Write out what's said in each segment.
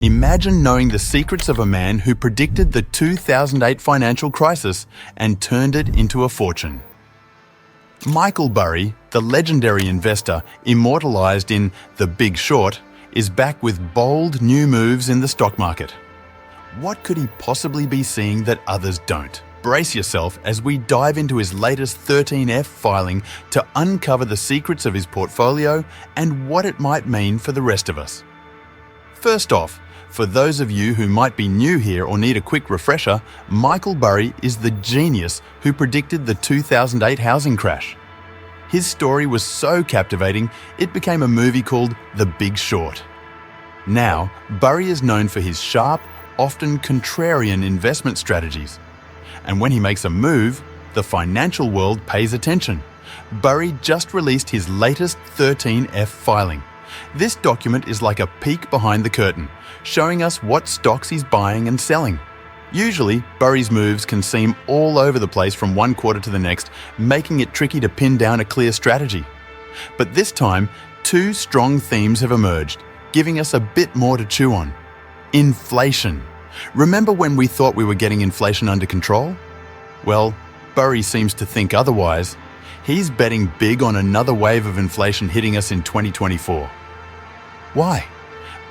Imagine knowing the secrets of a man who predicted the 2008 financial crisis and turned it into a fortune. Michael Burry, the legendary investor immortalized in The Big Short, is back with bold new moves in the stock market. What could he possibly be seeing that others don't? Brace yourself as we dive into his latest 13F filing to uncover the secrets of his portfolio and what it might mean for the rest of us. First off, for those of you who might be new here or need a quick refresher, Michael Burry is the genius who predicted the 2008 housing crash. His story was so captivating, it became a movie called The Big Short. Now, Burry is known for his sharp, often contrarian investment strategies. And when he makes a move, the financial world pays attention. Burry just released his latest 13F filing. This document is like a peek behind the curtain, showing us what stocks he's buying and selling. Usually, Burry's moves can seem all over the place from one quarter to the next, making it tricky to pin down a clear strategy. But this time, two strong themes have emerged, giving us a bit more to chew on. Inflation. Remember when we thought we were getting inflation under control? Well, Burry seems to think otherwise. He's betting big on another wave of inflation hitting us in 2024. Why?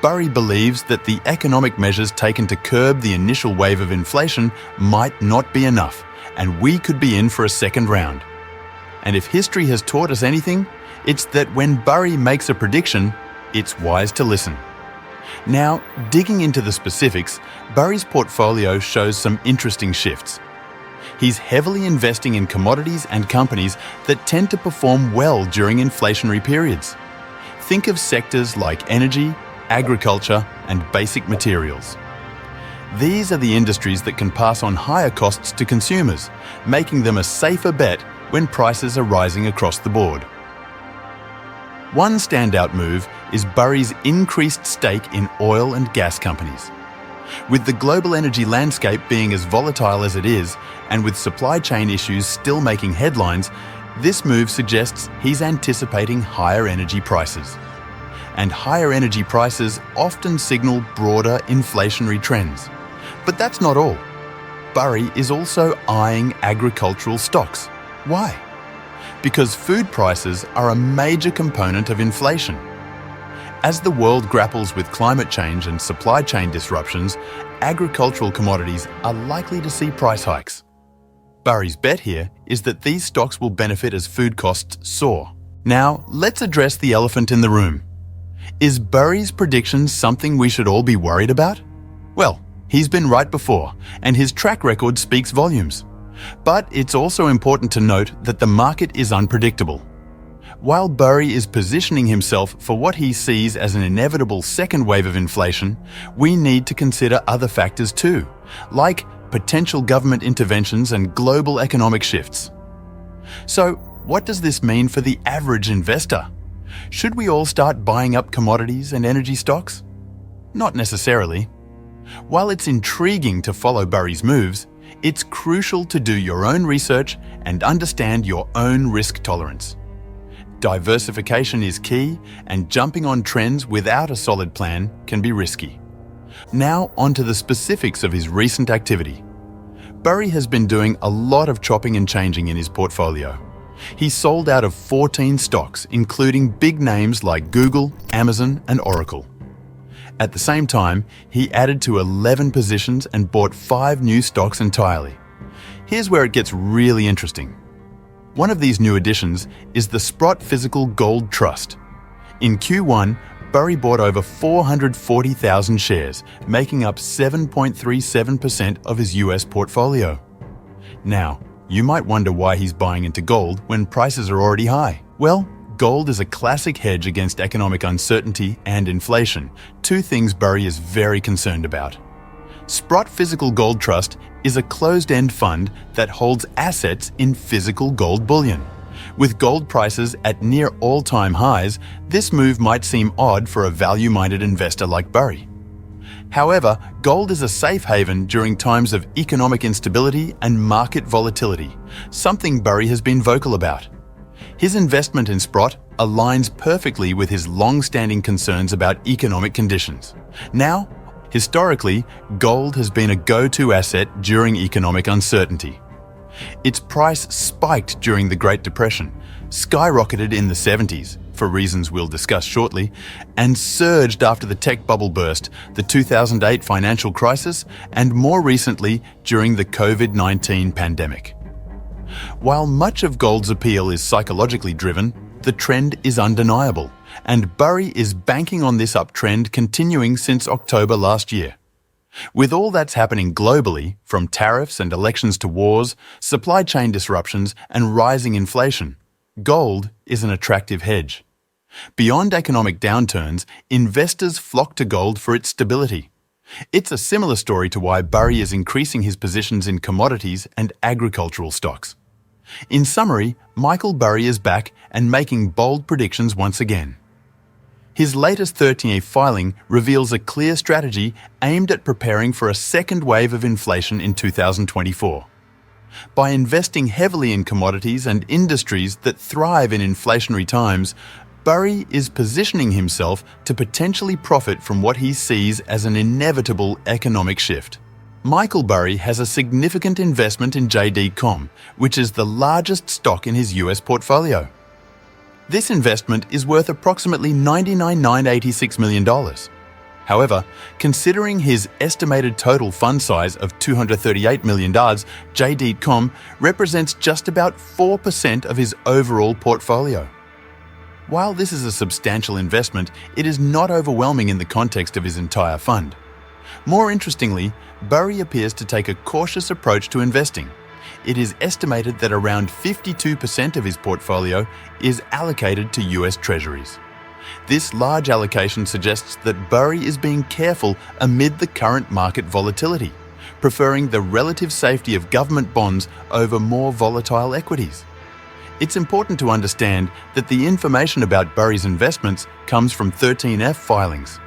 Burry believes that the economic measures taken to curb the initial wave of inflation might not be enough, and we could be in for a second round. And if history has taught us anything, it's that when Burry makes a prediction, it's wise to listen. Now, digging into the specifics, Burry's portfolio shows some interesting shifts. He's heavily investing in commodities and companies that tend to perform well during inflationary periods. Think of sectors like energy, agriculture, and basic materials. These are the industries that can pass on higher costs to consumers, making them a safer bet when prices are rising across the board. One standout move is Burry's increased stake in oil and gas companies. With the global energy landscape being as volatile as it is, and with supply chain issues still making headlines, this move suggests he's anticipating higher energy prices. And higher energy prices often signal broader inflationary trends. But that's not all. Burry is also eyeing agricultural stocks. Why? Because food prices are a major component of inflation. As the world grapples with climate change and supply chain disruptions, agricultural commodities are likely to see price hikes. Burry's bet here is that these stocks will benefit as food costs soar. Now, let's address the elephant in the room. Is Burry's prediction something we should all be worried about? Well, he's been right before, and his track record speaks volumes. But it's also important to note that the market is unpredictable. While Burry is positioning himself for what he sees as an inevitable second wave of inflation, we need to consider other factors too, like potential government interventions and global economic shifts. So, what does this mean for the average investor? Should we all start buying up commodities and energy stocks? Not necessarily. While it's intriguing to follow Burry's moves, it's crucial to do your own research and understand your own risk tolerance. Diversification is key, and jumping on trends without a solid plan can be risky. Now onto the specifics of his recent activity. Burry has been doing a lot of chopping and changing in his portfolio. He sold out of 14 stocks, including big names like Google, Amazon, and Oracle. At the same time, he added to 11 positions and bought 5 new stocks entirely. Here's where it gets really interesting. One of these new additions is the Sprott Physical Gold Trust. In Q1, Burry bought over 440,000 shares, making up 7.37% of his US portfolio. Now, you might wonder why he's buying into gold when prices are already high. Well, gold is a classic hedge against economic uncertainty and inflation, two things Burry is very concerned about. Sprott Physical Gold Trust is a closed-end fund that holds assets in physical gold bullion. With gold prices at near all-time highs, this move might seem odd for a value-minded investor like Burry. However, gold is a safe haven during times of economic instability and market volatility, something Burry has been vocal about. His investment in Sprott aligns perfectly with his long-standing concerns about economic conditions. Now, Historically, gold has been a go-to asset during economic uncertainty. Its price spiked during the Great Depression, skyrocketed in the 70s, for reasons we'll discuss shortly, and surged after the tech bubble burst, the 2008 financial crisis, and more recently during the COVID-19 pandemic. While much of gold's appeal is psychologically driven, the trend is undeniable, and Burry is banking on this uptrend continuing since October last year. With all that's happening globally, from tariffs and elections to wars, supply chain disruptions, and rising inflation, gold is an attractive hedge. Beyond economic downturns, investors flock to gold for its stability. It's a similar story to why Burry is increasing his positions in commodities and agricultural stocks. In summary, Michael Burry is back and making bold predictions once again. His latest 13F filing reveals a clear strategy aimed at preparing for a second wave of inflation in 2024. By investing heavily in commodities and industries that thrive in inflationary times, Burry is positioning himself to potentially profit from what he sees as an inevitable economic shift. Michael Burry has a significant investment in JD.com, which is the largest stock in his US portfolio. This investment is worth approximately $99,986 million. However, considering his estimated total fund size of $238 million, JD.com represents just about 4% of his overall portfolio. While this is a substantial investment, it is not overwhelming in the context of his entire fund. More interestingly, Burry appears to take a cautious approach to investing. It is estimated that around 52% of his portfolio is allocated to US Treasuries. This large allocation suggests that Burry is being careful amid the current market volatility, preferring the relative safety of government bonds over more volatile equities. It's important to understand that the information about Burry's investments comes from 13F filings.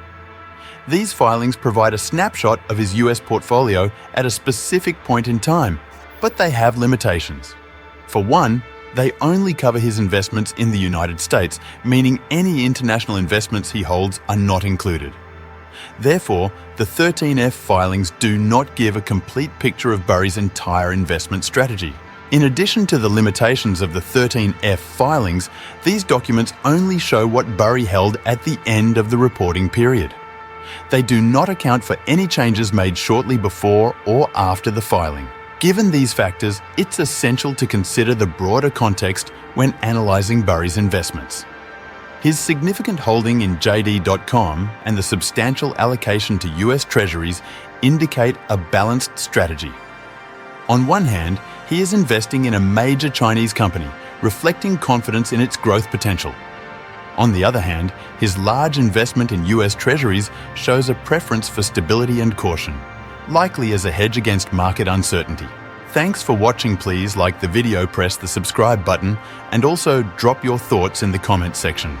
These filings provide a snapshot of his US portfolio at a specific point in time, but they have limitations. For one, they only cover his investments in the United States, meaning any international investments he holds are not included. Therefore, the 13F filings do not give a complete picture of Burry's entire investment strategy. In addition to the limitations of the 13F filings, these documents only show what Burry held at the end of the reporting period. They do not account for any changes made shortly before or after the filing. Given these factors, it's essential to consider the broader context when analysing Burry's investments. His significant holding in JD.com and the substantial allocation to US Treasuries indicate a balanced strategy. On one hand, he is investing in a major Chinese company, reflecting confidence in its growth potential. On the other hand, his large investment in US Treasuries shows a preference for stability and caution, likely as a hedge against market uncertainty. Thanks for watching. Please like the video, press the subscribe button, and also drop your thoughts in the comments section.